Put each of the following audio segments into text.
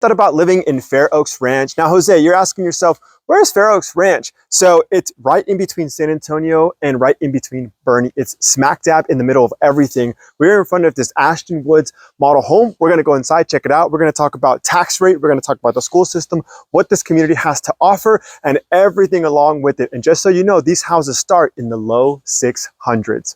Thought about living in Fair Oaks Ranch. Now, Jose, you're asking yourself, where's Fair Oaks Ranch? So it's right in between San Antonio and right in between Boerne. It's smack dab in the middle of everything. We're in front of this Ashton Woods model home. We're gonna go inside, check it out. We're gonna talk about tax rate. We're gonna talk about the school system, what this community has to offer, and everything along with it. And just so you know, these houses start in the low 600s.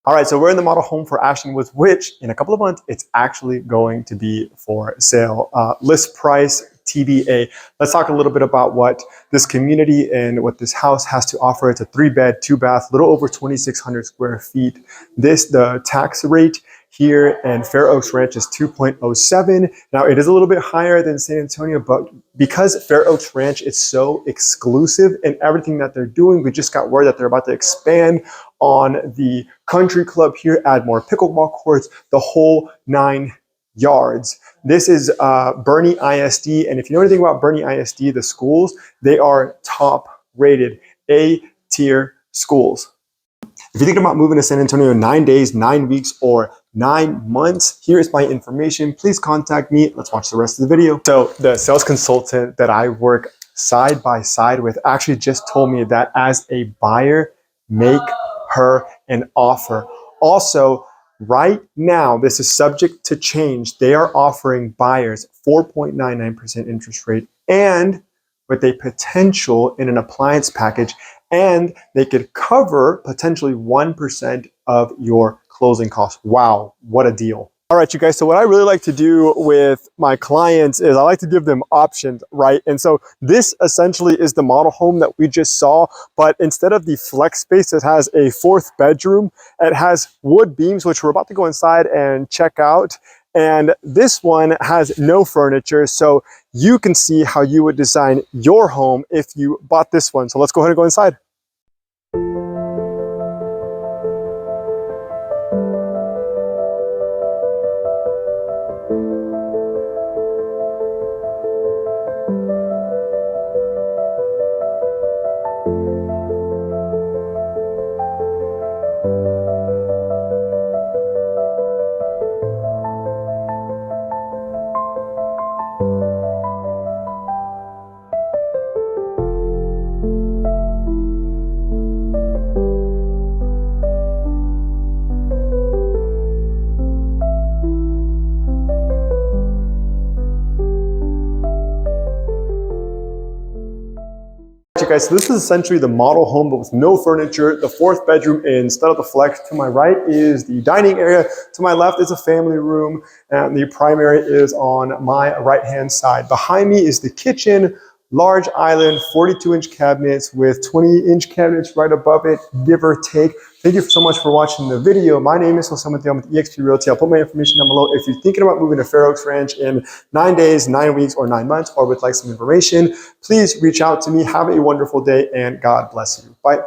All right, so we're in the model home for Ashton Woods, which in a couple of months, it's actually going to be for sale. List price, TBA. Let's talk a little bit about what this community and what this house has to offer. It's a 3-bed, 2-bath, little over 2,600 square feet. The tax rate here in Fair Oaks Ranch is 2.07. Now, it is a little bit higher than San Antonio, but because Fair Oaks Ranch is so exclusive in everything that they're doing, we just got word that they're about to expand on the country club here, add more pickleball courts, the whole 9 yards. This is Boerne ISD, and if you know anything about Boerne ISD, the schools, they are top rated A-tier schools. If you're thinking about moving to San Antonio in 9 days, 9 weeks, or 9 months, here is my information. Please contact me. Let's watch the rest of the video. So the sales consultant that I work side by side with actually just told me that as a buyer, make her an offer. Also, right now, this is subject to change. They are offering buyers 4.99% interest rate and with a potential in an appliance package, and they could cover potentially 1% of your closing costs. Wow, what a deal. All right, you guys, so what I really like to do with my clients is I like to give them options, right? And so this essentially is the model home that we just saw, but instead of the flex space, it has a 4th bedroom. It has wood beams, which we're about to go inside and check out. And this one has no furniture, so you can see how you would design your home if you bought this one. So let's go ahead and go inside. Guys, so this is essentially the model home, but with no furniture. The 4th bedroom instead of the flex. To my right is the dining area. To my left is a family room, and the primary is on my right-hand side. Behind me is the kitchen, large island, 42-inch cabinets with 20-inch cabinets right above it, give or take. Thank you so much for watching the video. My name is Jose Mateo with eXp Realty. I'll put my information down below. If you're thinking about moving to Fair Oaks Ranch in 9 days, 9 weeks, or 9 months, or would like some information, please reach out to me. Have a wonderful day, and God bless you. Bye.